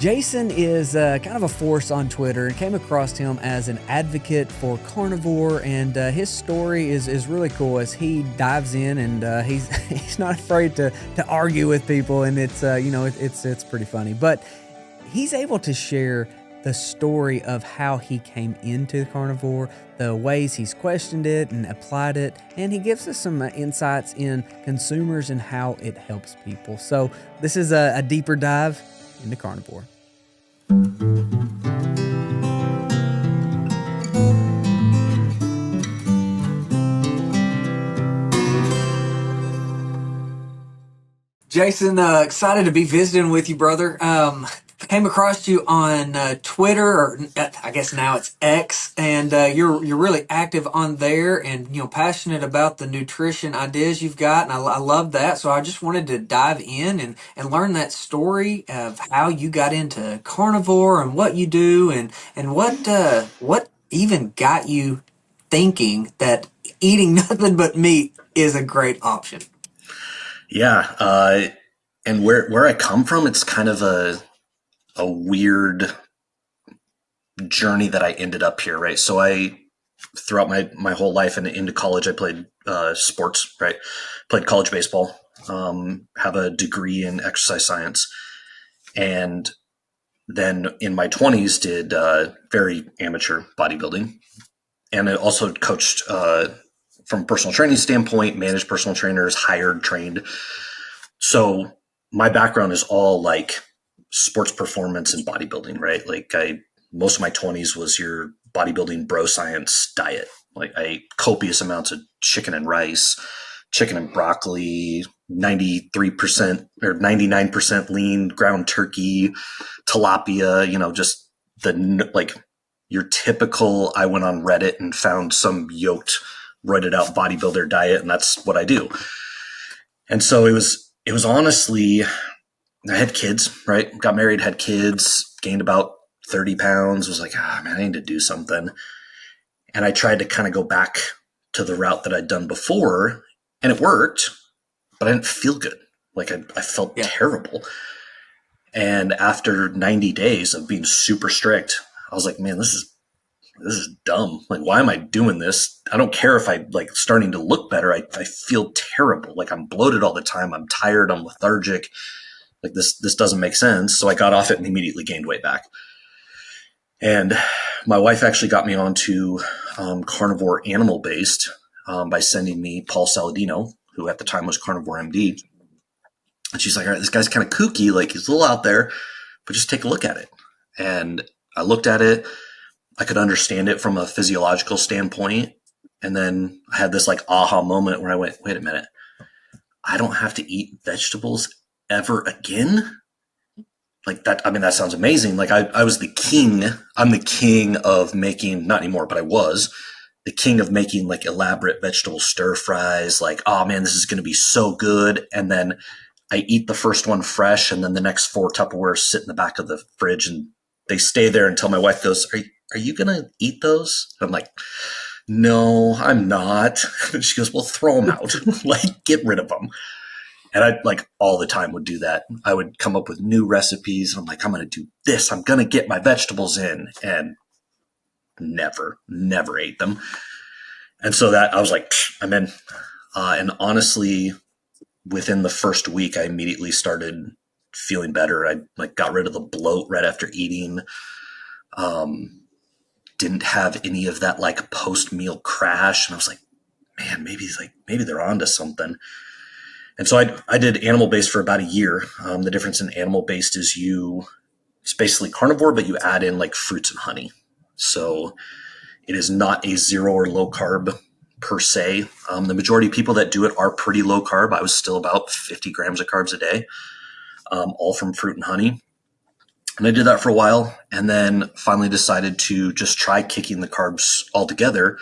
Jason is kind of a force on Twitter, and came across him as an advocate for carnivore, and his story is really cool as he dives in, and he's not afraid to argue with people, and it's it's pretty funny. But he's able to share the story of how he came into carnivore, the ways he's questioned it and applied it, and he gives us some insights in consumers and how it helps people. So this is a deeper dive into carnivore. Jason, excited to be visiting with you, brother. Came across you on Twitter, or I guess now it's X, and you're really active on there, and passionate about the nutrition ideas you've got, and I love that. So I just wanted to dive in and learn that story of how you got into carnivore and what you do, and what even got you thinking that eating nothing but meat is a great option. Yeah, and where I come from, it's kind of a weird journey that I ended up here, right? So throughout my whole life and into college, I played sports, right? Played college baseball, have a degree in exercise science. And then in my 20s did very amateur bodybuilding. And I also coached from a personal training standpoint, managed personal trainers, hired, trained. So my background is all like sports performance and bodybuilding, right? Like most of my 20s was your bodybuilding bro science diet. Like I ate copious amounts of chicken and rice, chicken and broccoli, 93% or 99% lean ground turkey, tilapia, just your typical, I went on Reddit and found some yoked, roided out bodybuilder diet, and that's what I do. And so it was honestly, I had kids, right? Got married, had kids, gained about 30 pounds, was like, man, I need to do something. And I tried to kind of go back to the route that I'd done before, and it worked, but I didn't feel good. Like I felt terrible. And after 90 days of being super strict, I was like, man, this is dumb. Like, why am I doing this? I don't care if I like starting to look better. I feel terrible. Like I'm bloated all the time. I'm tired. I'm lethargic. Like this doesn't make sense. So I got off it and immediately gained weight back. And my wife actually got me onto carnivore animal based by sending me Paul Saladino, who at the time was Carnivore MD. And she's like, all right, this guy's kind of kooky. Like he's a little out there, but just take a look at it. And I looked at it. I could understand it from a physiological standpoint. And then I had this like aha moment where I went, wait a minute, I don't have to eat vegetables ever again? Like that, I mean, that sounds amazing. Like I was the king. I'm the king of making, not anymore, but I was the king of making like elaborate vegetable stir fries. Like, oh man, this is going to be so good. And then I eat the first one fresh, and then the next 4 Tupperwares sit in the back of the fridge, and they stay there until my wife goes, are you going to eat those? And I'm like, no, I'm not. And she goes, well, throw them out. Like, get rid of them. And I like all the time would do that. I would come up with new recipes, and I'm like, I'm going to do this. I'm going to get my vegetables in, and never ate them. And so that I was like, I'm in. And honestly, within the first week, I immediately started feeling better. I like got rid of the bloat right after eating. Didn't have any of that like post-meal crash. And I was like, man, maybe they're onto something. And so I did animal-based for about a year. The difference in animal-based is it's basically carnivore, but you add in like fruits and honey. So it is not a zero or low carb per se. The majority of people that do it are pretty low carb. I was still about 50 grams of carbs a day, all from fruit and honey. And I did that for a while, and then finally decided to just try kicking the carbs altogether,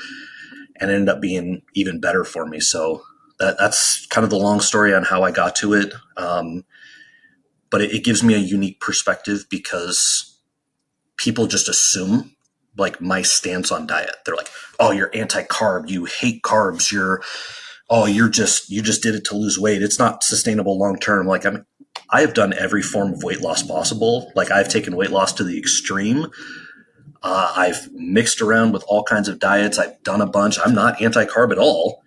and it ended up being even better for me. So that's kind of the long story on how I got to it. But it gives me a unique perspective because people just assume like my stance on diet. They're like, oh, you're anti-carb, you hate carbs, you just did it to lose weight. It's not sustainable long-term. Like, I have done every form of weight loss possible. Like I've taken weight loss to the extreme. I've mixed around with all kinds of diets. I've done a bunch. I'm not anti-carb at all,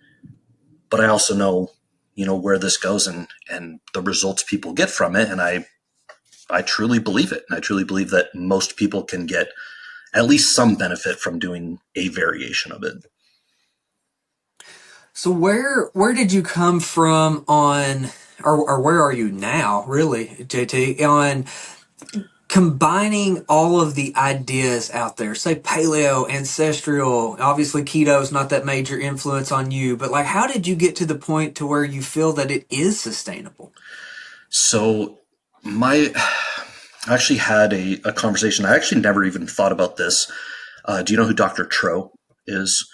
but I also know, where this goes and the results people get from it. And I truly believe it. And I truly believe that most people can get at least some benefit from doing a variation of it. So where did you come from on, or where are you now, really, JT, on combining all of the ideas out there? Say paleo, ancestral, obviously keto is not that major influence on you, but like, how did you get to the point to where you feel that it is sustainable? So my I actually had a conversation. I actually never even thought about this. Do you know who Dr. Tro is?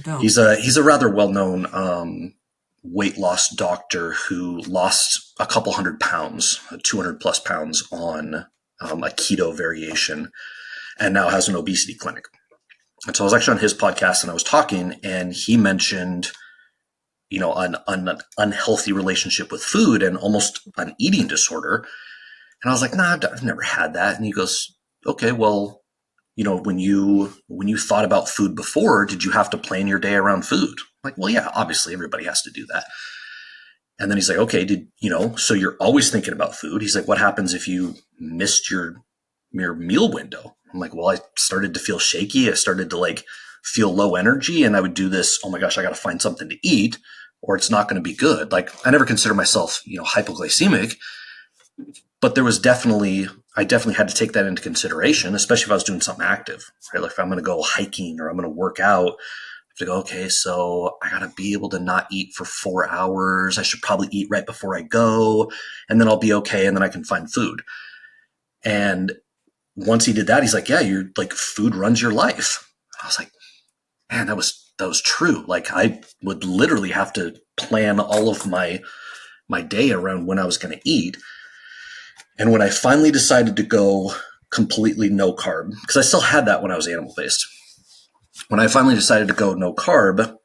No. He's a rather well known weight loss doctor who lost a couple 100 pounds, 200 plus pounds on a keto variation, and now has an obesity clinic. And so I was actually on his podcast and I was talking, and he mentioned, an unhealthy relationship with food and almost an eating disorder. And I was like, nah, I've never had that. And he goes, okay, well, when you thought about food before, did you have to plan your day around food? I'm like, well, yeah, obviously everybody has to do that. And then he's like, okay, so you're always thinking about food. He's like, what happens if you missed your meal window? I'm like, well, I started to feel shaky. I started to like feel low energy, and I would do this. Oh my gosh, I got to find something to eat or it's not going to be good. Like I never consider myself, hypoglycemic, but I definitely had to take that into consideration, especially if I was doing something active, right? Like if I'm going to go hiking or I'm going to work out, I have to go, okay, so I got to be able to not eat for 4 hours. I should probably eat right before I go, and then I'll be okay. And then I can find food. And once he did that, he's like, yeah, you're like, food runs your life. I was like, man, that was true. Like I would literally have to plan all of my day around when I was going to eat. And when I finally decided to go completely no carb, because I still had that when I was animal based, when I finally decided to go no carb,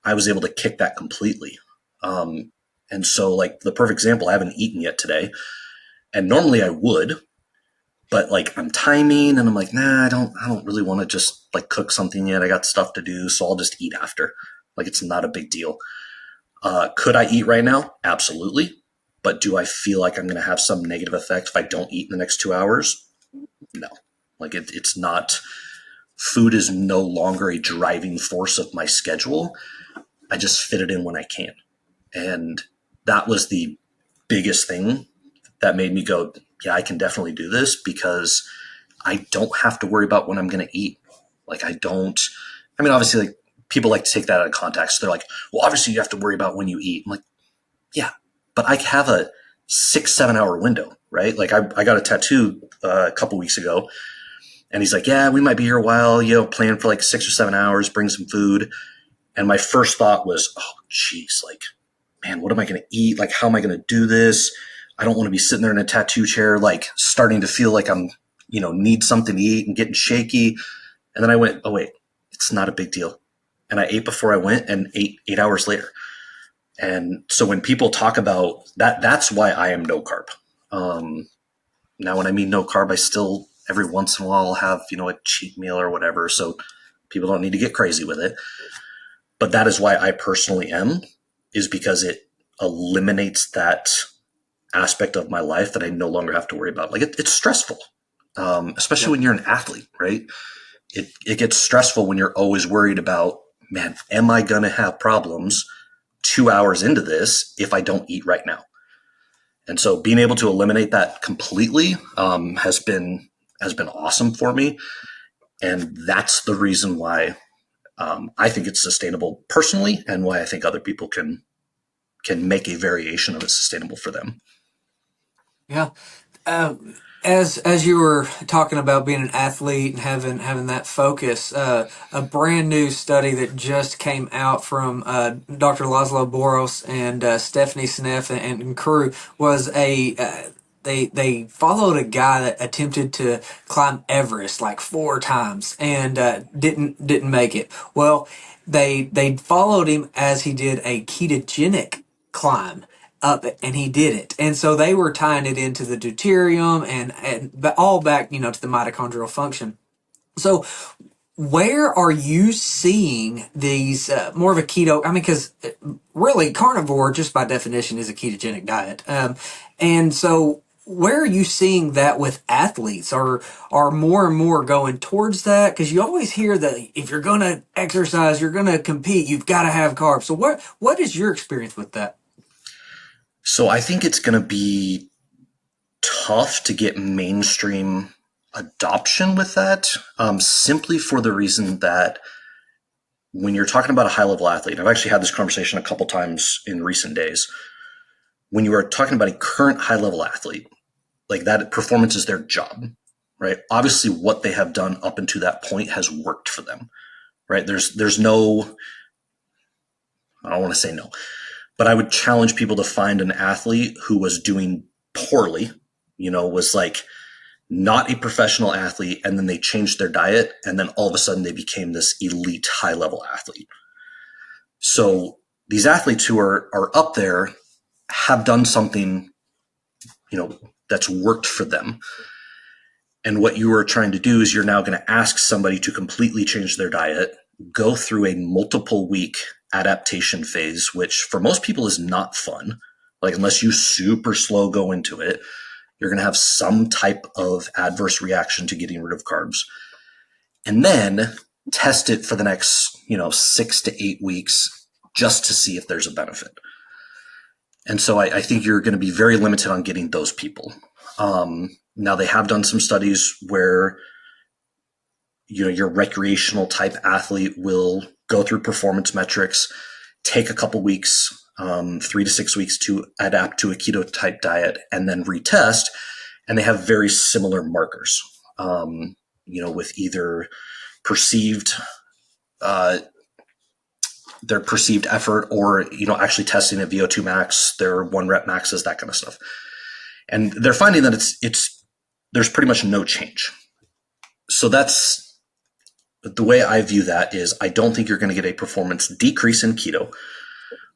I was able to kick that completely. And so like the perfect example, I haven't eaten yet today. And normally I would, but like I'm timing and I'm like, nah, I don't really want to just like cook something yet. I got stuff to do. So I'll just eat after. Like it's not a big deal. Could I eat right now? Absolutely. But do I feel like I'm going to have some negative effect if I don't eat in the next 2 hours? No. Like it's not, food is no longer a driving force of my schedule. I just fit it in when I can. And that was the biggest thing that made me go, yeah, I can definitely do this because I don't have to worry about when I'm going to eat. Like obviously like people like to take that out of context. They're like, well, obviously you have to worry about when you eat. I'm like, yeah, but I have a 6-7 hour window, right? Like I got a tattoo a couple weeks ago, and he's like, yeah, we might be here a while, plan for like 6 or 7 hours, bring some food. And my first thought was, oh, geez, like, man, what am I going to eat? Like, how am I going to do this? I don't want to be sitting there in a tattoo chair, like starting to feel like I'm, need something to eat and getting shaky. And then I went, oh, wait, it's not a big deal. And I ate before I went and ate 8 hours later. And so when people talk about that, that's why I am no carb. Now, when I mean no carb, I still every once in a while I'll have, a cheat meal or whatever. So people don't need to get crazy with it. But that is why I personally am, is because it eliminates that aspect of my life that I no longer have to worry about. Like it's stressful, especially when you're an athlete, right? It gets stressful when you're always worried about, man, am I going to have problems 2 hours into this if I don't eat right now? And so being able to eliminate that completely has been awesome for me. And that's the reason why I think it's sustainable personally, and why I think other people can make a variation of it sustainable for them. Yeah. As you were talking about being an athlete and having that focus, a brand new study that just came out from Dr. Laszlo Boros and Stephanie Sneff and crew was they followed a guy that attempted to climb Everest like 4 times and didn't make it. Well, they followed him as he did a ketogenic climb, and he did it. And so they were tying it into the deuterium and all back, to the mitochondrial function. So where are you seeing these more of a keto? I mean, because really carnivore, just by definition, is a ketogenic diet. And so where are you seeing that with athletes? Are more and more going towards that? Because you always hear that if you're going to exercise, you're going to compete, you've got to have carbs. So what is your experience with that? So I think it's going to be tough to get mainstream adoption with that, simply for the reason that when you're talking about a high-level athlete, I've actually had this conversation a couple times in recent days. When you are talking about a current high-level athlete, like that performance is their job, right? Obviously, what they have done up until that point has worked for them, right? There's no, I don't want to say no, but I would challenge people to find an athlete who was doing poorly, was like not a professional athlete, and then they changed their diet, and then all of a sudden they became this elite high-level athlete. So these athletes who are up there have done something, that's worked for them. And what you are trying to do is you're now going to ask somebody to completely change their diet, go through a multiple week adaptation phase, which for most people is not fun. Like unless you super slow go into it, you're going to have some type of adverse reaction to getting rid of carbs. And then test it for the next, 6 to 8 weeks just to see if there's a benefit. And so I think you're going to be very limited on getting those people. Now they have done some studies where, your recreational type athlete will go through performance metrics, take a couple weeks, 3 to 6 weeks to adapt to a keto type diet and then retest. And they have very similar markers, with either perceived, their perceived effort or, actually testing at VO2 max, their 1 rep maxes, that kind of stuff. And they're finding that there's pretty much no change. So that's the way I view that is I don't think you're going to get a performance decrease in keto.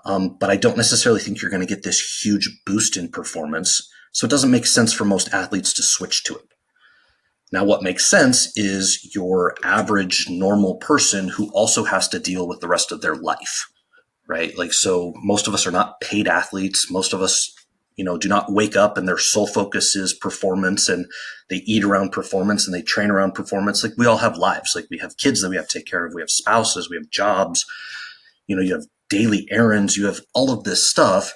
But I don't necessarily think you're going to get this huge boost in performance. So it doesn't make sense for most athletes to switch to it. Now, what makes sense is your average normal person who also has to deal with the rest of their life, right? Like, so most of us are not paid athletes. Most of us, do not wake up and their sole focus is performance and they eat around performance and they train around performance. Like we all have lives. Like we have kids that we have to take care of. We have spouses, we have jobs, you have daily errands, you have all of this stuff.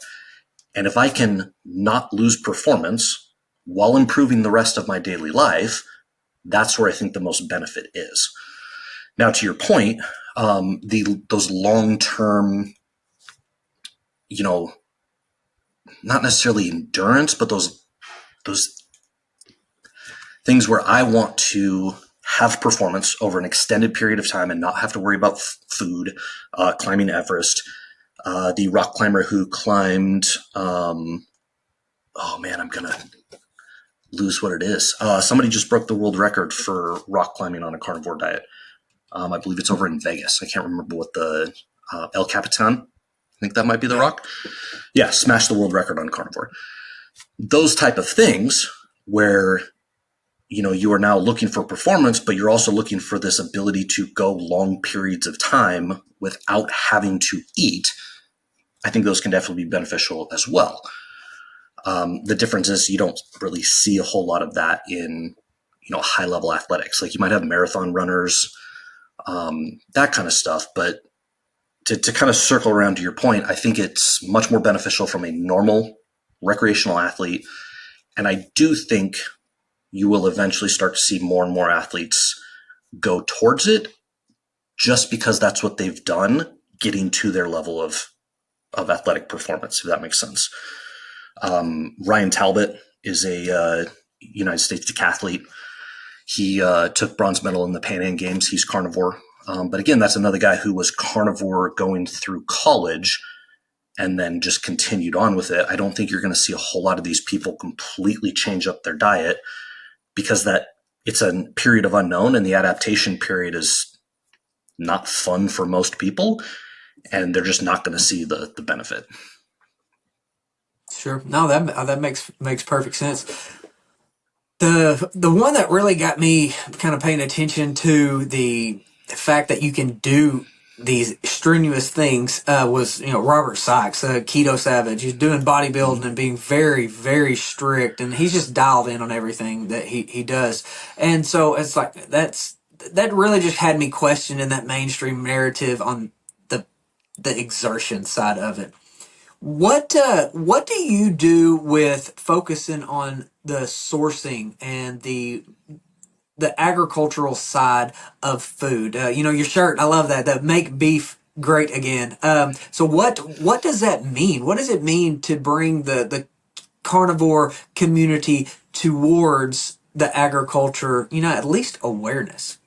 And if I can not lose performance while improving the rest of my daily life, that's where I think the most benefit is. Now, to your point, those long-term, not necessarily endurance, but those things where I want to have performance over an extended period of time and not have to worry about food, climbing Everest. The rock climber who climbed, I'm going to lose what it is. Somebody just broke the world record for rock climbing on a carnivore diet. I believe it's over in Vegas. I can't remember what the El Capitan, I think that might be the rock. Yeah, smashed the world record on carnivore. Those type of things where you are now looking for performance, but you're also looking for this ability to go long periods of time without having to eat. I think those can definitely be beneficial as well. The difference is you don't really see a whole lot of that in, high level athletics. Like you might have marathon runners, that kind of stuff. But to kind of circle around to your point, I think it's much more beneficial from a normal recreational athlete. And I do think you will eventually start to see more and more athletes go towards it just because that's what they've done, getting to their level of athletic performance, if that makes sense. Ryan Talbot is a United States decathlete. He took bronze medal in the Pan Am Games. He's carnivore. But again, that's another guy who was carnivore going through college and then just continued on with it. I don't think you're going to see a whole lot of these people completely change up their diet because that it's a period of unknown and the adaptation period is not fun for most people and they're just not going to see the benefit. Sure. No, that makes perfect sense. The one that really got me kind of paying attention to the fact that you can do these strenuous things was Robert Sykes, Keto Savage. He's doing bodybuilding Mhm. and being very very strict, and he's just dialed in on everything that he does. And so it's like that really just had me questioning that mainstream narrative on the the exertion side of it. What do you do with focusing on the sourcing and the agricultural side of food? Your shirt, I love that. That make beef great again. So what does that mean? What does it mean to bring the carnivore community towards the agriculture? At least awareness.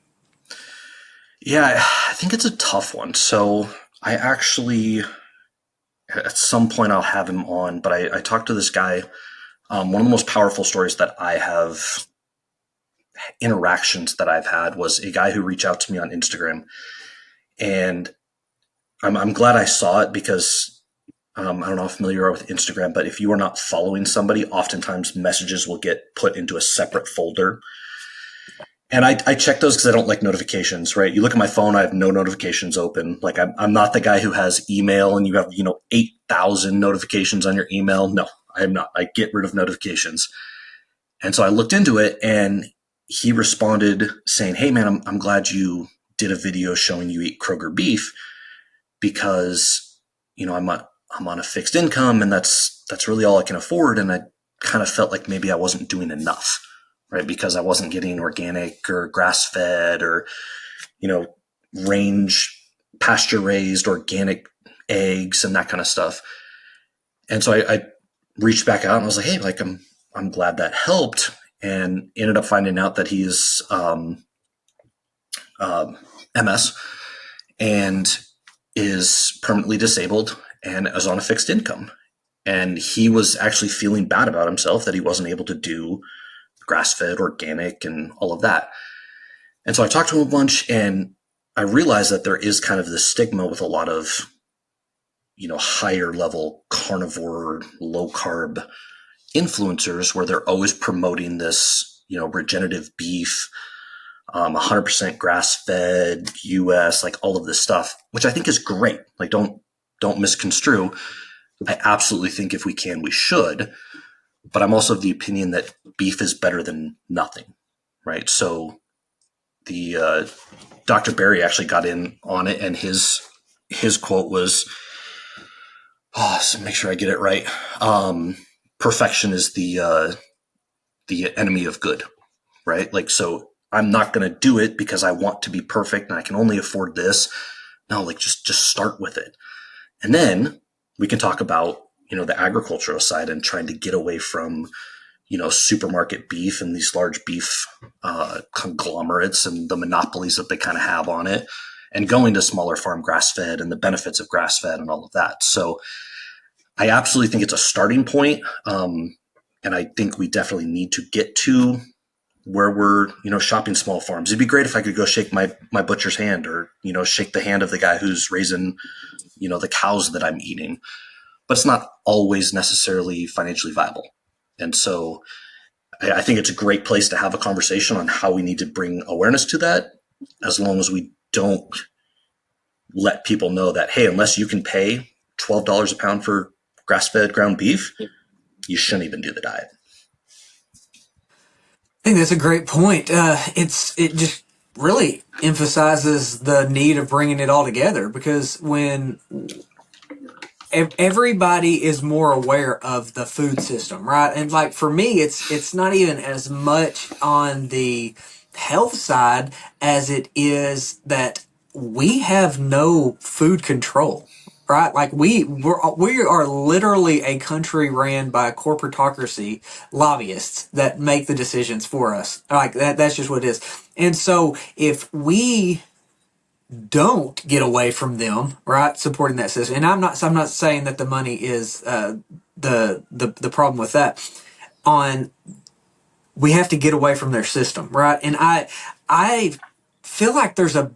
Yeah, I think it's a tough one. So I actually, at some point, I'll have him on, but I talked to this guy. One of the most powerful stories that I have, interactions that I've had, was a guy who reached out to me on Instagram. And I'm glad I saw it because I don't know how familiar you are with Instagram, but if you are not following somebody, oftentimes messages will get put into a separate folder. And I check those because I don't like notifications, right? You look at my phone, I have no notifications open. Like I'm not the guy who has email and you have, 8,000 notifications on your email. No, I am not. I get rid of notifications. And so I looked into it and he responded saying, "Hey man, I'm glad you did a video showing you eat Kroger beef because, I'm on a fixed income and that's really all I can afford. And I kind of felt like maybe I wasn't doing enough, right? Because I wasn't getting organic or grass fed or, you know, range pasture raised organic eggs and that kind of stuff." And so I reached back out and I was like, "Hey, like I'm glad that helped," and ended up finding out that he's MS and is permanently disabled and is on a fixed income. And he was actually feeling bad about himself that he wasn't able to do grass fed, organic, and all of that. And so I talked to him a bunch and I realized that there is kind of this stigma with a lot of, higher level carnivore, low carb influencers where they're always promoting this, regenerative beef, 100% grass fed US, like all of this stuff, which I think is great. Like don't misconstrue. I absolutely think if we can, we should. But I'm also of the opinion that beef is better than nothing, right? So the Dr. Berry actually got in on it, and his quote was, so make sure I get it right. Perfection is the enemy of good, right? Like, so I'm not going to do it because I want to be perfect and I can only afford this. No, like just start with it. And then we can talk about, the agricultural side and trying to get away from, supermarket beef and these large beef conglomerates and the monopolies that they kind of have on it, and going to smaller farm grass fed and the benefits of grass fed and all of that. So I absolutely think it's a starting point. And I think we definitely need to get to where we're, shopping small farms. It'd be great if I could go shake my butcher's hand or, shake the hand of the guy who's raising, the cows that I'm eating, but it's not always necessarily financially viable. And so I think it's a great place to have a conversation on how we need to bring awareness to that, as long as we don't let people know that, hey, unless you can pay $12 a pound for grass-fed ground beef, you shouldn't even do the diet. I think that's a great point. It just really emphasizes the need of bringing it all together, because when everybody is more aware of the food system, right? And like for me, it's not even as much on the health side as it is that we have no food control, right? Like we are literally a country ran by a corporatocracy, lobbyists that make the decisions for us. Like that's just what it is. And so if we don't get away from them, right? Supporting that system. And I'm not saying that the money is the problem with that. On We have to get away from their system, right? And I feel like there's a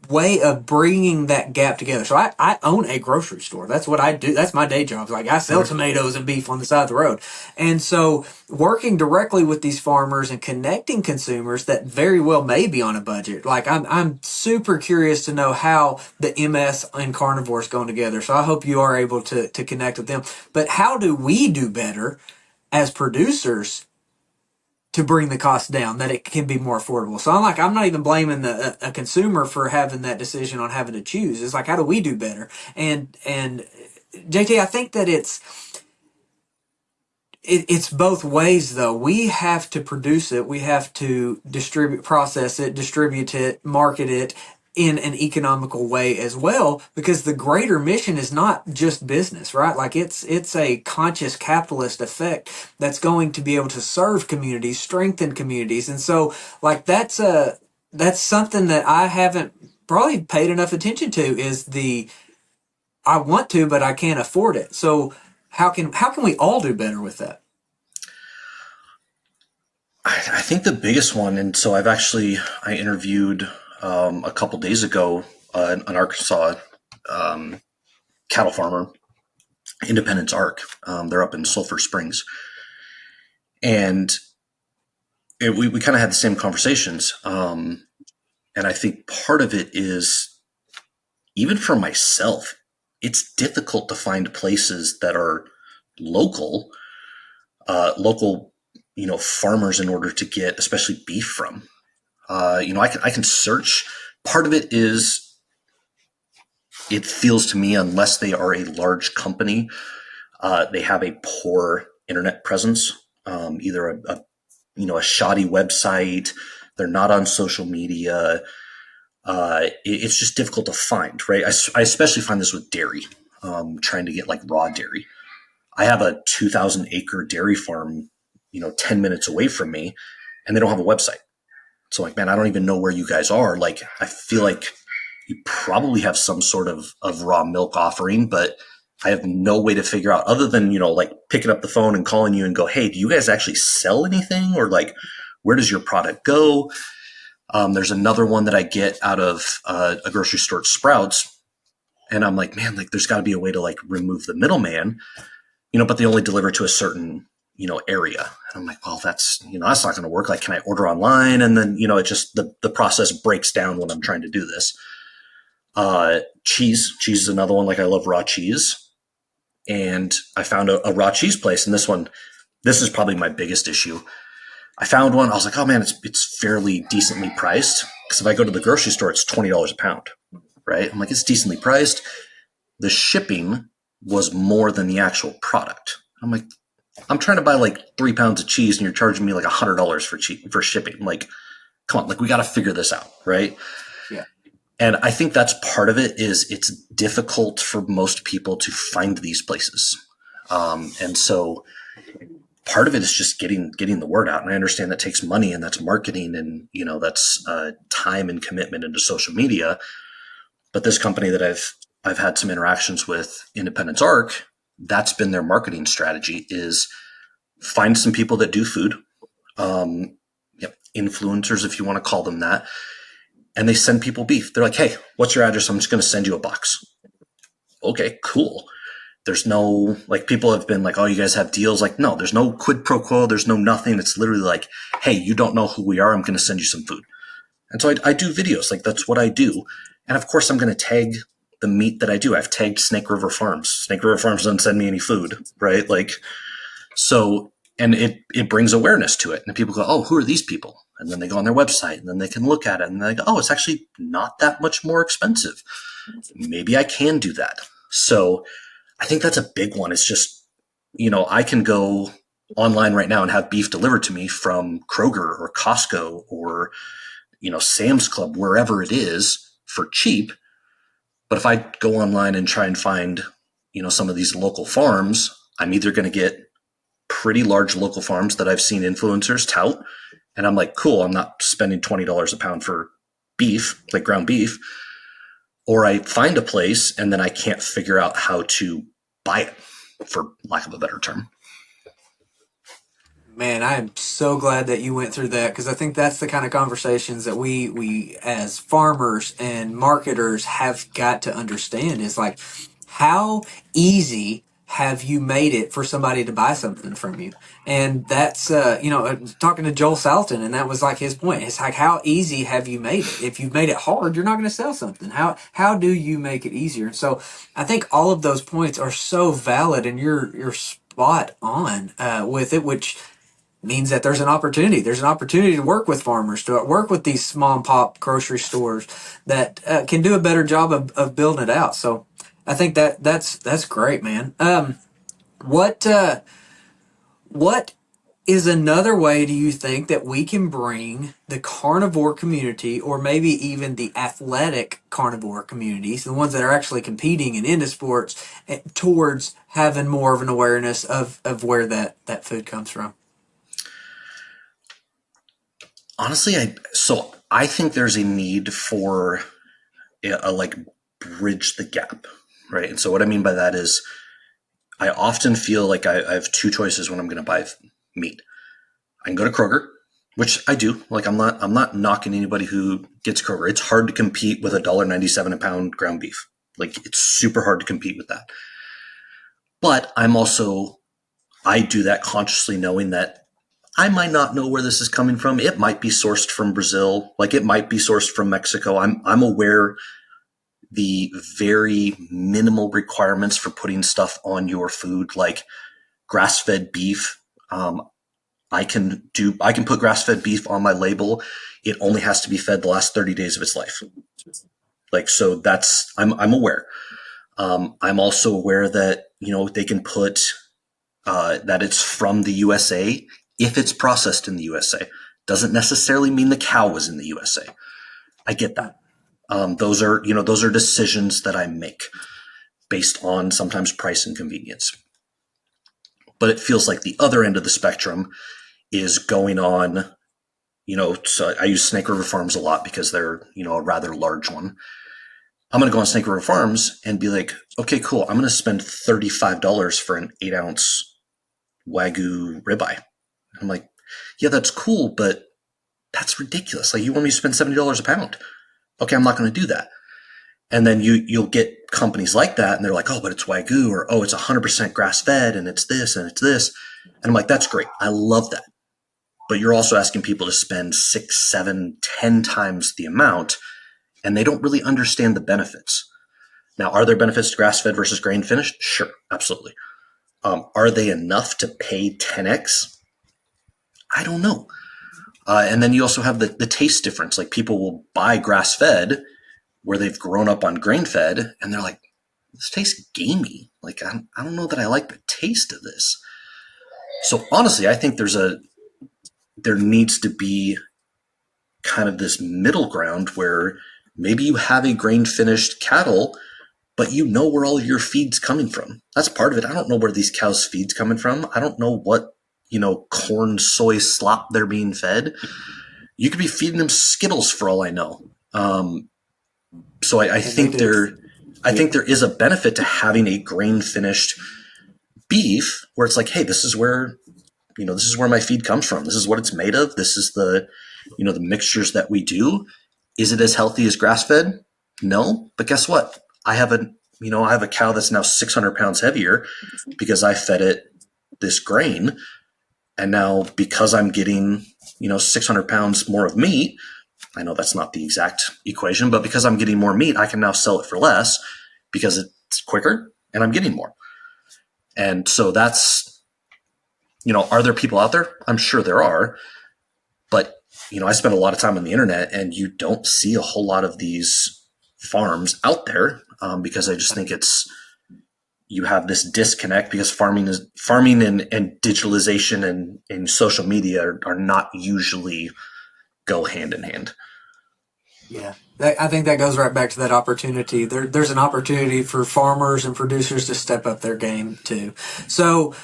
way of bringing that gap together. So I own a grocery store. That's what I do. That's my day job. Like I sell tomatoes and beef on the side of the road. And so working directly with these farmers and connecting consumers that very well may be on a budget. Like I'm super curious to know how the MS and carnivore is going together. So I hope you are able to connect with them. But how do we do better as producers to bring the cost down, that it can be more affordable? So I'm not even blaming a consumer for having that decision on having to choose. It's like, how do we do better? And JT, I think that it's both ways though. We have to produce it. We have to process it, distribute it, market it in an economical way as well, because the greater mission is not just business, right? Like it's a conscious capitalist effect that's going to be able to serve communities, strengthen communities. And so like that's something that I haven't probably paid enough attention to, is I want to, but I can't afford it. So how can we all do better with that? I think the biggest one, and so I interviewed a couple days ago an Arkansas cattle farmer, Independence Arc. They're up in Sulphur Springs, and we kind of had the same conversations. And I think part of it is, even for myself, it's difficult to find places that are local, farmers in order to get, especially beef from. I can search. Part of it is, it feels to me, unless they are a large company, they have a poor internet presence, either a shoddy website. They're not on social media. It's just difficult to find, right? I especially find this with dairy, trying to get like raw dairy. I have a 2,000 acre dairy farm, 10 minutes away from me, and they don't have a website. So like, man, I don't even know where you guys are. Like, I feel like you probably have some sort of raw milk offering, but I have no way to figure out, other than, like picking up the phone and calling you and go, hey, do you guys actually sell anything? Or like, where does your product go? There's another one that I get out of a grocery store at Sprouts. And I'm like, man, like there's got to be a way to like remove the middleman, but they only deliver to a certain, area. And I'm like, well, that's not going to work. Like, can I order online? And then, it just, the process breaks down when I'm trying to do this. Cheese is another one. Like, I love raw cheese. And I found a raw cheese place. And this is probably my biggest issue. I found one. I was like, oh man, it's fairly decently priced. Because if I go to the grocery store, it's $20 a pound, right? I'm like, it's decently priced. The shipping was more than the actual product. I'm like, I'm trying to buy like 3 pounds of cheese, and you're charging me like $100 for shipping. I'm like, come on, like we got to figure this out, right? Yeah. And I think that's part of it. Is it's difficult for most people to find these places, and so part of it is just getting the word out. And I understand that takes money, and that's marketing, and that's time and commitment into social media. But this company that I've had some interactions with, Independence Arc, that's been their marketing strategy, is find some people that do food, influencers, if you want to call them that, and they send people beef. They're like, hey, what's your address? I'm just going to send you a box. Okay, cool. There's no, like, people have been like, oh, you guys have deals. Like, no, there's no quid pro quo. There's no nothing. It's literally like, hey, you don't know who we are. I'm going to send you some food. And so I do videos. Like, that's what I do. And of course, I'm going to tag the meat that I do. I've tagged Snake River Farms. Snake River Farms doesn't send me any food, right? Like, so, and it brings awareness to it. And people go, oh, who are these people? And then they go on their website, and then they can look at it, and they go, oh, it's actually not that much more expensive. Maybe I can do that. So I think that's a big one. It's just, I can go online right now and have beef delivered to me from Kroger or Costco or, Sam's Club, wherever it is, for cheap. But if I go online and try and find, some of these local farms, I'm either going to get pretty large local farms that I've seen influencers tout, and I'm like, cool, I'm not spending $20 a pound for beef, like ground beef. Or I find a place and then I can't figure out how to buy it, for lack of a better term. Man, I am so glad that you went through that, because I think that's the kind of conversations that we as farmers and marketers have got to understand is like, how easy have you made it for somebody to buy something from you? And that's, talking to Joel Salton, and that was like his point. It's like, how easy have you made it? If you've made it hard, you're not going to sell something. How do you make it easier? And so I think all of those points are so valid, and you're spot on with it, which means that there's an opportunity. There's an opportunity to work with farmers, to work with these small and pop grocery stores that can do a better job of building it out. So I think that's great, man. What what is another way, do you think, that we can bring the carnivore community, or maybe even the athletic carnivore communities, the ones that are actually competing and into sports, towards having more of an awareness of where that food comes from? Honestly, I think there's a need for a like bridge the gap, right? And so what I mean by that is I often feel like I have two choices when I'm going to buy meat. I can go to Kroger, which I do. Like I'm not knocking anybody who gets Kroger. It's hard to compete with $1.97 a pound ground beef. Like it's super hard to compete with that. But I do that consciously knowing that I might not know where this is coming from. It might be sourced from Brazil, like it might be sourced from Mexico. I'm aware the very minimal requirements for putting stuff on your food, like grass-fed beef. I can put grass-fed beef on my label. It only has to be fed the last 30 days of its life. Like, so I'm aware. I'm also aware that, they can put, that it's from the USA if it's processed in the USA. Doesn't necessarily mean the cow was in the USA. I get that. Those are decisions that I make based on sometimes price and convenience. But it feels like the other end of the spectrum is going on, so I use Snake River Farms a lot because they're, a rather large one. I'm going to go on Snake River Farms and be like, okay, cool. I'm going to spend $35 for an 8-ounce Wagyu ribeye. I'm like, yeah, that's cool, but that's ridiculous. Like, you want me to spend $70 a pound? Okay, I'm not going to do that. And then you'll get companies like that, and they're like, oh, but it's Wagyu, or oh, it's 100% grass fed, and it's this and it's this. And I'm like, that's great. I love that. But you're also asking people to spend 6, 7, 10 times the amount, and they don't really understand the benefits. Now, are there benefits to grass fed versus grain finished? Sure, absolutely. Are they enough to pay 10x? I don't know. And then you also have the taste difference. Like, people will buy grass fed where they've grown up on grain fed, and they're like, this tastes gamey. Like, I don't know that I like the taste of this. So honestly, I think there needs to be kind of this middle ground where maybe you have a grain finished cattle, but you know where all of your feed's coming from. That's part of it. I don't know where these cows' feed's coming from. I don't know what, corn, soy slop they're being fed. You could be feeding them Skittles for all I know. So I think there is a benefit to having a grain finished beef where it's like, hey, this is where my feed comes from. This is what it's made of. This is the mixtures that we do. Is it as healthy as grass fed? No, but guess what? I have a cow that's now 600 pounds heavier because I fed it this grain. And now, because I'm getting, 600 pounds more of meat, I know that's not the exact equation, but because I'm getting more meat, I can now sell it for less because it's quicker and I'm getting more. And so that's, are there people out there? I'm sure there are. But, I spend a lot of time on the internet, and you don't see a whole lot of these farms out there because I just think you have this disconnect because farming and digitalization and social media are not usually go hand in hand. Yeah, I think that goes right back to that opportunity. There's an opportunity for farmers and producers to step up their game too. So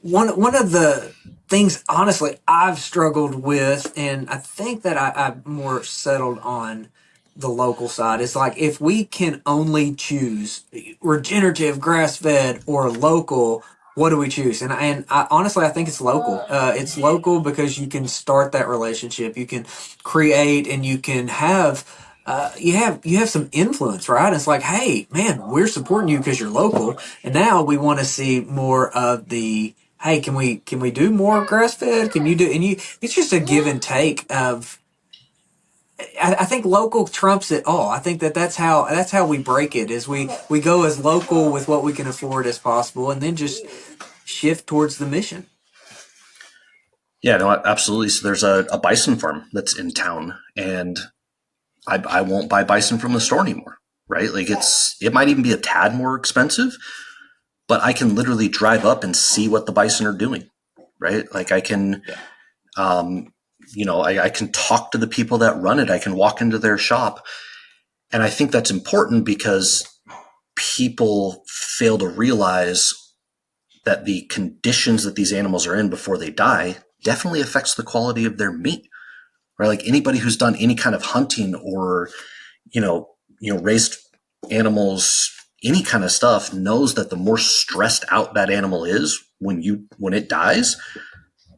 one of the things, honestly, I've struggled with, and I think that I've more settled on the local side, is like, if we can only choose regenerative, grass fed, or local, what do we choose? And I honestly, I think it's local. It's local because you can start that relationship. You can create, and you can have. You have some influence, right? It's like, hey, man, we're supporting you because you're local, and now we want to see more of the. Hey, can we do more grass fed? Can you do? And you, it's just a give and take of. I think local trumps it all. I think that's how we break it. Is we go as local with what we can afford as possible, and then just shift towards the mission. Yeah, no, absolutely. So there's a bison farm that's in town, and I won't buy bison from the store anymore, right? Like it might even be a tad more expensive, but I can literally drive up and see what the bison are doing, right? Like I can, Yeah. I can talk to the people that run it. I can walk into their shop, and I think that's important because people fail to realize that the conditions that these animals are in before they die definitely affects the quality of their meat, right? Like anybody who's done any kind of hunting or raised animals, any kind of stuff, knows that the more stressed out that animal is when it dies,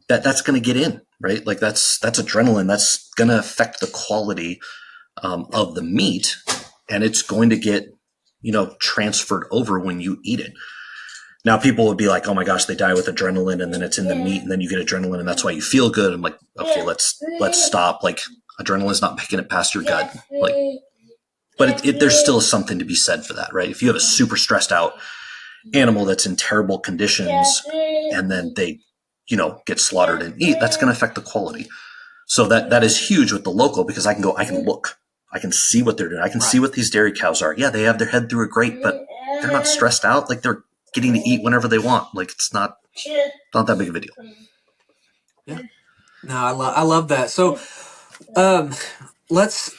that's going to get in, right? Like that's adrenaline. That's going to affect the quality of the meat, and it's going to get transferred over when you eat it. Now people would be like, "Oh my gosh, they die with adrenaline, and then it's in the meat, and then you get adrenaline, and that's why you feel good." I'm like, okay, let's stop. Like, adrenaline's not making it past your gut. Like, but there's still something to be said for that, right? If you have a super stressed out animal that's in terrible conditions, and then they, get slaughtered and eat, that's going to affect the quality. So that is huge with the local because I can look, I can see what they're doing, I can see Right. what these dairy cows are. Yeah, they have their head through a grate, but they're not stressed out. Like they're getting to eat whenever they want. Like it's not that big of a deal. Yeah. No, I love that. So, um, let's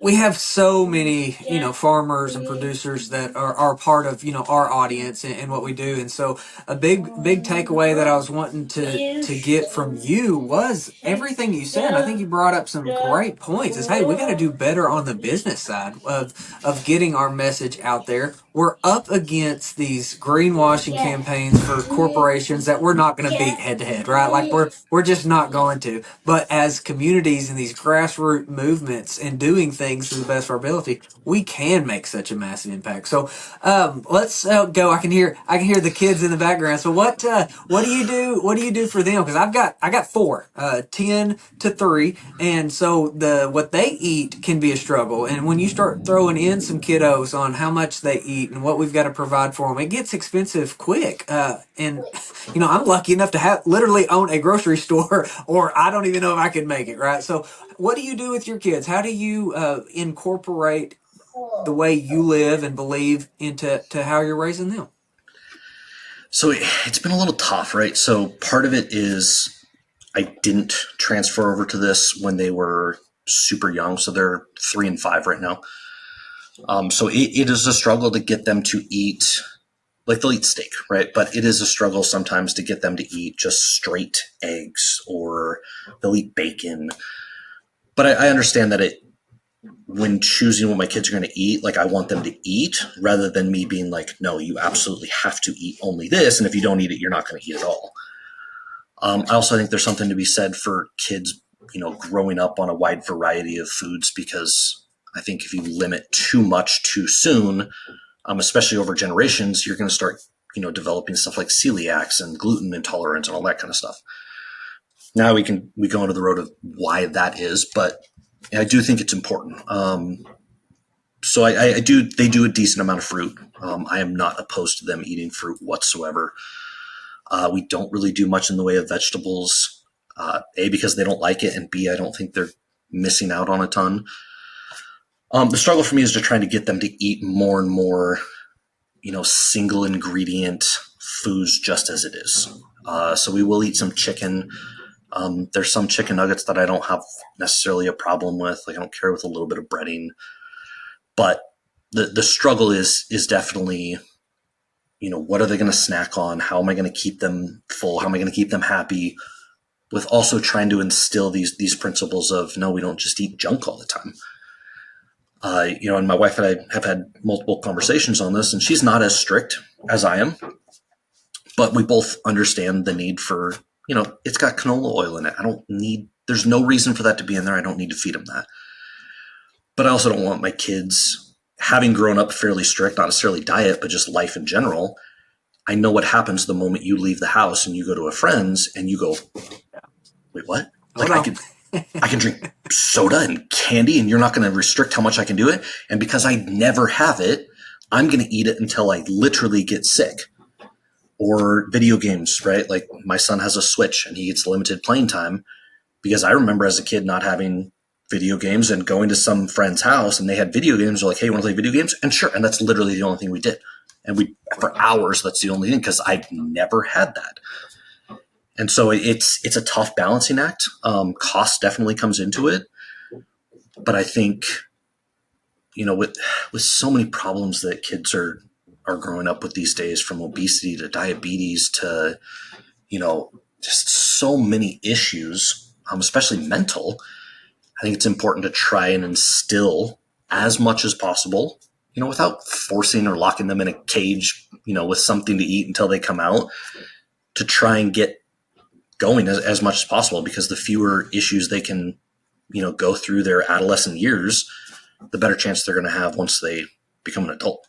we have so many, farmers and producers that are part of, our audience and what we do. And so a big takeaway that I was wanting to get from you was everything you said. I think you brought up some great points is, hey, we got to do better on the business side of getting our message out there. We're up against these greenwashing campaigns for corporations that we're not going to beat head to head, right? Like we're just not going to. But as communities and these grassroots movements and doing things to the best of our ability, we can make such a massive impact. So let's go. I can hear the kids in the background. So what do you do? What do you do for them? Because I got four, 10 to 3, and so what they eat can be a struggle. And when you start throwing in some kiddos on how much they eat and what we've got to provide for them, it gets expensive quick. And I'm lucky enough to have literally own a grocery store, or I don't even know if I could make it, right? So, what do you do with your kids? How do you incorporate the way you live and believe into how you're raising them? So it's been a little tough, right? So part of it is I didn't transfer over to this when they were super young. So they're 3 and 5 right now. So it is a struggle to get them to eat, like they'll eat steak, right? But it is a struggle sometimes to get them to eat just straight eggs, or they'll eat bacon. But I understand that when choosing what my kids are going to eat, like I want them to eat rather than me being like, no, you absolutely have to eat only this. And if you don't eat it, you're not going to eat at all. I also think there's something to be said for kids, growing up on a wide variety of foods, because I think if you limit too much too soon, especially over generations, you're going to start, developing stuff like celiacs and gluten intolerance and all that kind of stuff. Now we go into the road of why that is, but I do think it's important. So I do. They do a decent amount of fruit. I am not opposed to them eating fruit whatsoever. We don't really do much in the way of vegetables. A, because they don't like it, and B, I don't think they're missing out on a ton. The struggle for me is just trying to get them to eat more and more, single ingredient foods just as it is. So we will eat some chicken. There's some chicken nuggets that I don't have necessarily a problem with. Like I don't care with a little bit of breading, but the struggle is definitely, what are they going to snack on? How am I going to keep them full? How am I going to keep them happy? With also trying to instill these principles of, no, we don't just eat junk all the time. And my wife and I have had multiple conversations on this, and she's not as strict as I am. but we both understand the need for, it's got canola oil in it. There's no reason for that to be in there. I don't need to feed them that. But I also don't want my kids, having grown up fairly strict, not necessarily diet, but just life in general. I know what happens the moment you leave the house and you go to a friend's and you go, wait, what? Like I can drink soda and candy and you're not going to restrict how much I can do it. And because I never have it, I'm going to eat it until I literally get sick. Or video games, right? Like my son has a Switch and he gets limited playing time because I remember as a kid not having video games and going to some friend's house and they had video games. They're like, hey, you want to play video games? And sure. And that's literally the only thing we did. And for hours, that's the only thing because I've never had that. And so it's a tough balancing act. Cost definitely comes into it. But I think, with so many problems that kids are growing up with these days, from obesity to diabetes to, just so many issues, especially mental, I think it's important to try and instill as much as possible, without forcing or locking them in a cage, with something to eat until they come out, to try and get going as much as possible, because the fewer issues they can, go through their adolescent years, the better chance they're going to have once they become an adult.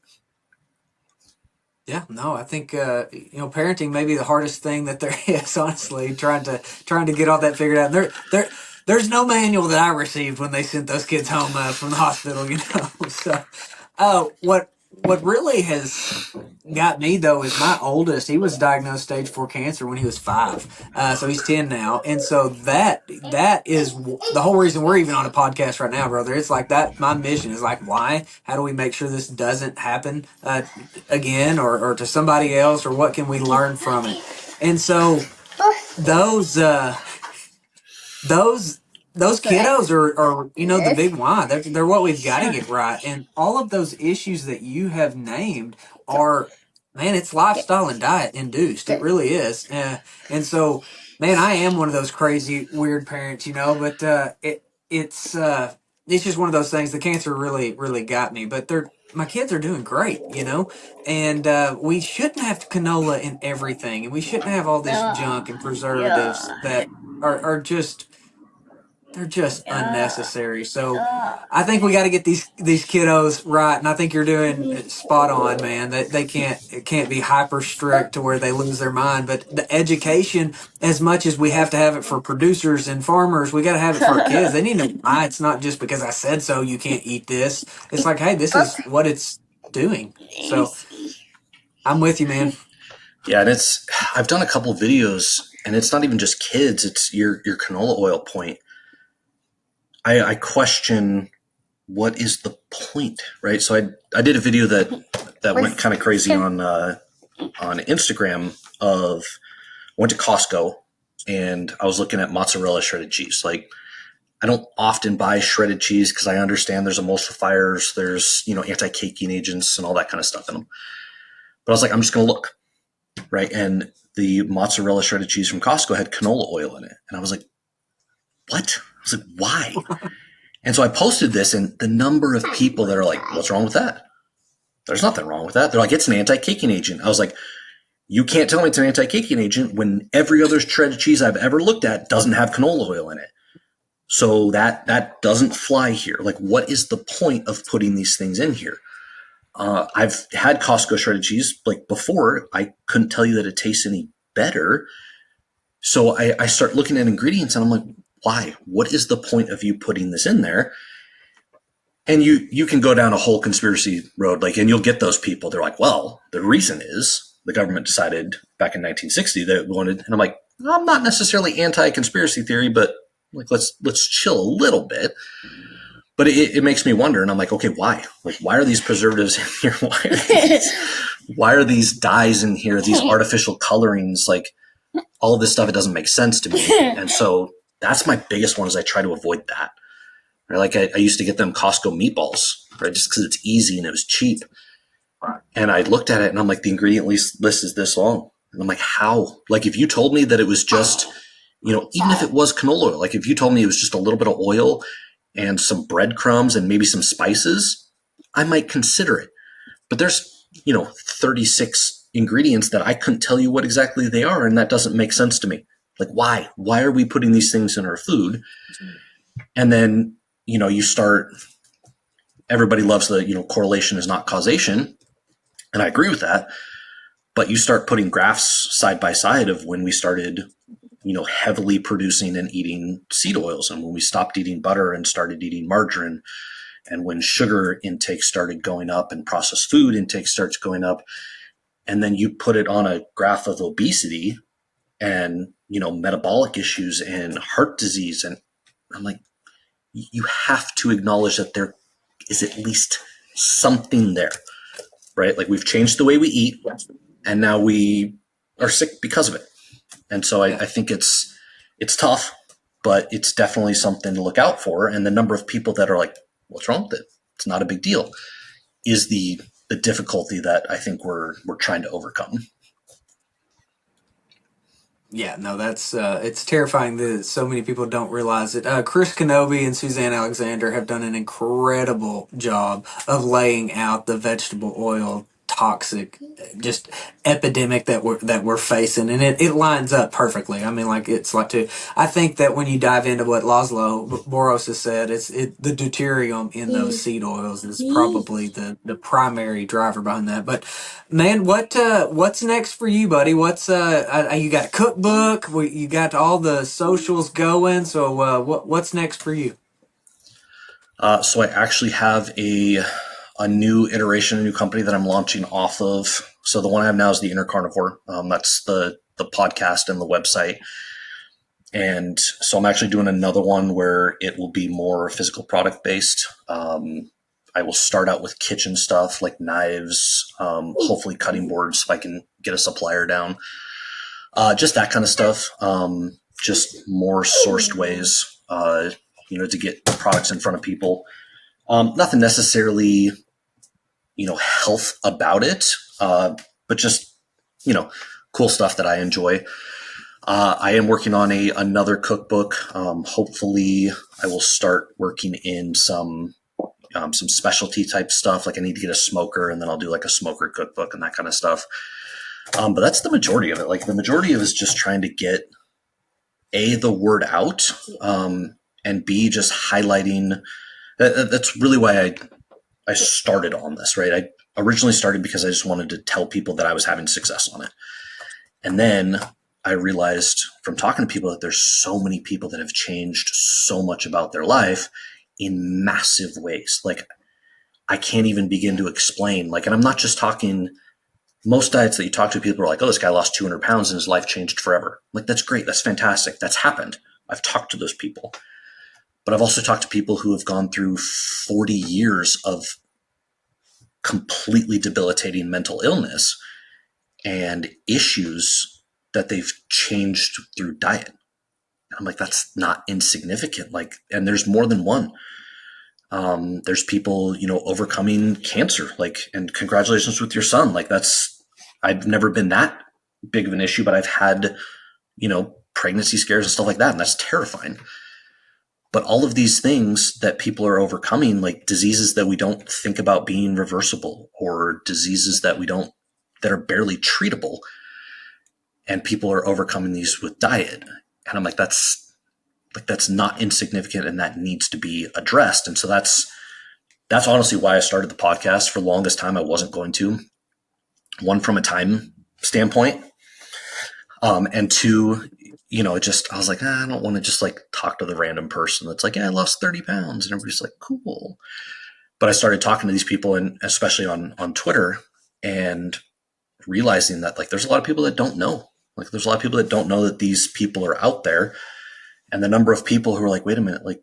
Yeah, no, I think parenting may be the hardest thing that there is. Honestly, trying to get all that figured out. There's no manual that I received when they sent those kids home from the hospital. So, what really has got me though is my oldest. He was diagnosed stage 4 cancer when he was 5. So he's 10 now, and so that is the whole reason we're even on a podcast right now, brother. It's like that. My mission is like, why? How do we make sure this doesn't happen again, or to somebody else, or what can we learn from it? And so those kiddos are the big why. They're what we've got to get right. And all of those issues that you have named are, man, it's lifestyle and diet induced. It really is. And so, man, I am one of those crazy, weird parents, but it's just one of those things. The cancer really, really got me, but my kids are doing great, and we shouldn't have canola in everything, and we shouldn't have all this junk and preservatives that are just, they're just unnecessary. So I think we got to get these kiddos right, and I think you're doing spot on, man. That it can't be hyper strict to where they lose their mind. But the education, as much as we have to have it for producers and farmers, we got to have it for our kids. They need to know why. It's not just because I said so. You can't eat this. It's like, hey, this is what it's doing. So I'm with you, man. Yeah, and I've done a couple videos, and it's not even just kids. It's your canola oil point. I question, what is the point, right? So I did a video that went kind of crazy on Instagram of, went to Costco and I was looking at mozzarella shredded cheese. Like, I don't often buy shredded cheese because I understand there's emulsifiers, there's, anti-caking agents and all that kind of stuff in them. But I was like, I'm just going to look, right? And the mozzarella shredded cheese from Costco had canola oil in it. And I was like, what? I was like, why? And so I posted this, and the number of people that are like, what's wrong with that? There's nothing wrong with that. They're like, it's an anti-caking agent. I was like, you can't tell me it's an anti-caking agent when every other shredded cheese I've ever looked at doesn't have canola oil in it. So that doesn't fly here. Like, what is the point of putting these things in here? I've had Costco shredded cheese like before. I couldn't tell you that it tastes any better. So I start looking at ingredients and I'm like, why? What is the point of you putting this in there? And you can go down a whole conspiracy road, like, and you'll get those people. They're like, well, the reason is the government decided back in 1960 that it wanted, and I'm like, I'm not necessarily anti-conspiracy theory, but like, let's chill a little bit. But it makes me wonder, and I'm like, okay, why? Like, why are these preservatives in here? Why are these dyes in here? These artificial colorings, like all of this stuff, it doesn't make sense to me. And so that's my biggest one, is I try to avoid that. Right? Like I used to get them Costco meatballs, right? Just because it's easy and it was cheap. And I looked at it and I'm like, the ingredient list is this long. And I'm like, how? Like, if you told me that it was just, even if it was canola oil, like if you told me it was just a little bit of oil and some breadcrumbs and maybe some spices, I might consider it. But there's, 36 ingredients that I couldn't tell you what exactly they are, and that doesn't make sense to me. Like, why? Why are we putting these things in our food? And then, you start, everybody loves the, correlation is not causation. And I agree with that. But you start putting graphs side by side of when we started, heavily producing and eating seed oils, and when we stopped eating butter and started eating margarine, and when sugar intake started going up and processed food intake starts going up. And then you put it on a graph of obesity and, metabolic issues and heart disease. And I'm like, you have to acknowledge that there is at least something there, right? Like, we've changed the way we eat, and now we are sick because of it. And so I think it's tough, but it's definitely something to look out for. And the number of people that are like, what's wrong with it? It's not a big deal, is the difficulty that I think we're trying to overcome. Yeah, no, that's it's terrifying that so many people don't realize it. Chris Kenobi and Suzanne Alexander have done an incredible job of laying out the vegetable oil toxic just epidemic that we're facing, and it lines up perfectly. I mean, like, it's like I think that when you dive into what Laszlo Boros has said, the deuterium in those seed oils is probably the primary driver behind that. But man, what's next for you, buddy? What's you got a cookbook? You got all the socials going. So what's next for you? So I actually have a new iteration, a new company that I'm launching off of. So the one I have now is the Inner Carnivore. That's the podcast and the website. And so I'm actually doing another one where it will be more physical product based. I will start out with kitchen stuff like knives, hopefully cutting boards if I can get a supplier down. Just that kind of stuff. Just more sourced ways, to get products in front of people. Nothing necessarily, health about it, but just, cool stuff that I enjoy. I am working on another cookbook. Hopefully I will start working in some specialty type stuff. Like, I need to get a smoker, and then I'll do like a smoker cookbook and that kind of stuff. But that's the majority of it. Like, the majority of it is just trying to get the word out, and B, just highlighting. That's really why I started on this, right? I originally started because I just wanted to tell people that I was having success on it. And then I realized from talking to people that there's so many people that have changed so much about their life in massive ways. Like, I can't even begin to explain. Like, and I'm not just talking, most diets that you talk to, people are like, oh, this guy lost 200 pounds and his life changed forever. Like, that's great. That's fantastic. That's happened. I've talked to those people. But I've also talked to people who have gone through 40 years of completely debilitating mental illness and issues that they've changed through diet. I'm like, that's not insignificant. Like, and there's more than one. There's people, overcoming cancer, like, and congratulations with your son. Like, I've never been that big of an issue, but I've had, pregnancy scares and stuff like that. And that's terrifying. But all of these things that people are overcoming, like diseases that we don't think about being reversible, or diseases that are barely treatable, and people are overcoming these with diet. And I'm like, that's not insignificant, and that needs to be addressed. And so that's honestly why I started the podcast. For the longest time, I wasn't going to. One, from a time standpoint, and two, I was like, I don't want to just like talk to the random person that's like, yeah, I lost 30 pounds. And everybody's like, cool. But I started talking to these people, and especially on Twitter, and realizing that, like, there's a lot of people that don't know. Like, there's a lot of people that don't know that these people are out there. And the number of people who are like, wait a minute, like,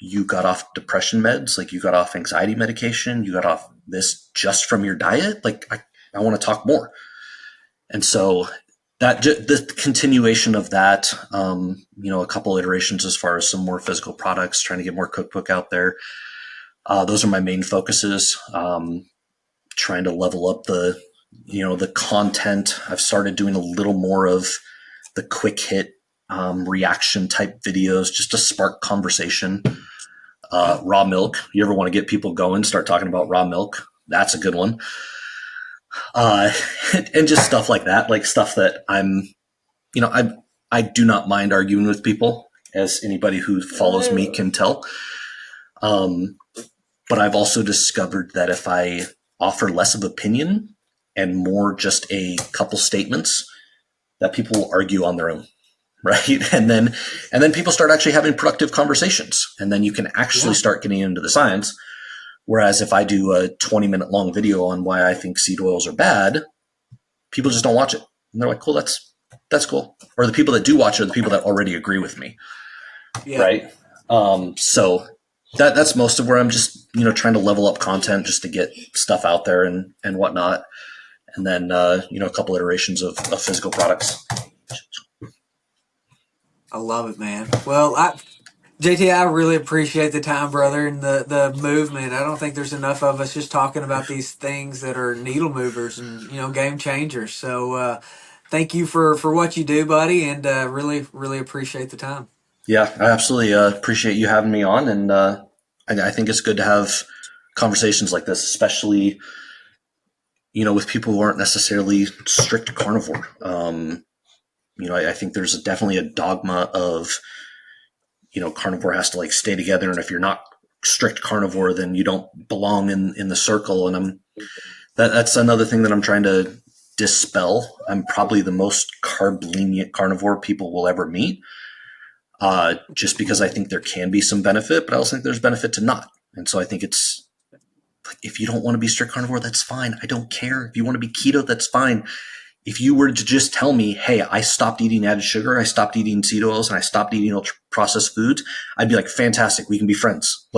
you got off depression meds, like, you got off anxiety medication, you got off this just from your diet. Like, I want to talk more. And so that the continuation of that, a couple iterations as far as some more physical products, trying to get more cookbook out there. Those are my main focuses. Trying to level up the content. I've started doing a little more of the quick hit reaction type videos, just to spark conversation. Raw milk. You ever want to get people going, start talking about raw milk? That's a good one. uh, and just stuff like that, like stuff that I do not mind arguing with people, as anybody who follows me can tell. But I've also discovered that if I offer less of opinion and more just a couple statements, that people will argue on their own, right? And then people start actually having productive conversations, and then you can actually start getting into the science. Whereas if I do a 20-minute long video on why I think seed oils are bad, people just don't watch it. And they're like, cool, that's cool. Or the people that do watch it are the people that already agree with me. Yeah. Right. So that's most of where I'm just, trying to level up content just to get stuff out there and whatnot. And then, a couple iterations of physical products. I love it, man. Well, JT, I really appreciate the time, brother, and the movement. I don't think there's enough of us just talking about these things that are needle movers and, game changers. So thank you for what you do, buddy, and really, really appreciate the time. Yeah, I absolutely appreciate you having me on, and I think it's good to have conversations like this, especially, with people who aren't necessarily strict carnivore. I think there's definitely a dogma of, carnivore has to stay together. And if you're not strict carnivore, then you don't belong in the circle. And that's another thing that I'm trying to dispel. I'm probably the most carb lenient carnivore people will ever meet. Just because I think there can be some benefit, but I also think there's benefit to not. And so I think it's if you don't want to be strict carnivore, that's fine. I don't care. If you want to be keto, that's fine. If you were to just tell me, hey, I stopped eating added sugar, I stopped eating seed oils, and I stopped eating ultra processed foods, I'd be like, fantastic, we can be friends.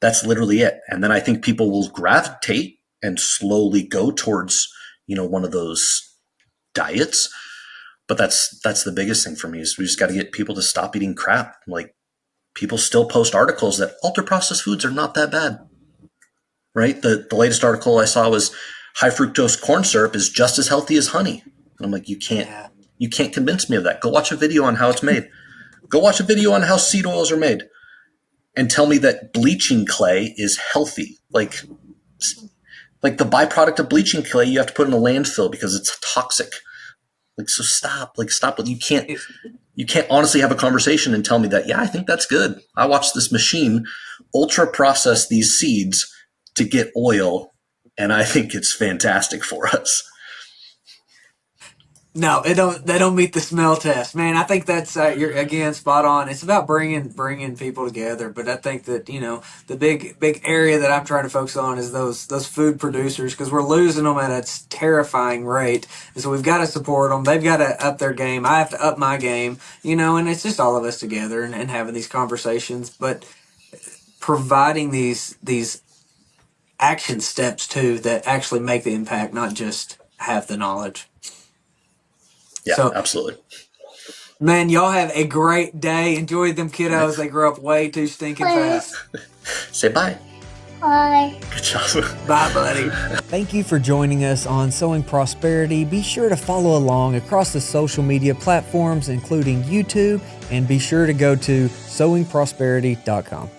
That's literally it. And then I think people will gravitate and slowly go towards, one of those diets. But that's the biggest thing for me is we just got to get people to stop eating crap. People still post articles that ultra processed foods are not that bad, right? The latest article I saw was high fructose corn syrup is just as healthy as honey. And I'm like, you can't convince me of that. Go watch a video on how it's made. Go watch a video on how seed oils are made and tell me that bleaching clay is healthy. Like the byproduct of bleaching clay, you have to put in a landfill because it's toxic. So stop. You can't honestly have a conversation and tell me that, yeah, I think that's good. I watched this machine ultra process these seeds to get oil, and I think it's fantastic for us. No, they don't meet the smell test, man. I think that's you're again spot on. It's about bringing people together, but I think that the big area that I'm trying to focus on is those food producers, because we're losing them at a terrifying rate, and so we've got to support them. They've got to up their game. I have to up my game, and it's just all of us together and having these conversations, but providing these action steps too that actually make the impact, not just have the knowledge. Yeah, so, absolutely. Man, y'all have a great day. Enjoy them kiddos. They grow up way too stinking fast. Say bye. Bye. Good job. Bye, buddy. Thank you for joining us on Sowing Prosperity. Be sure to follow along across the social media platforms, including YouTube, and be sure to go to sowingprosperity.com.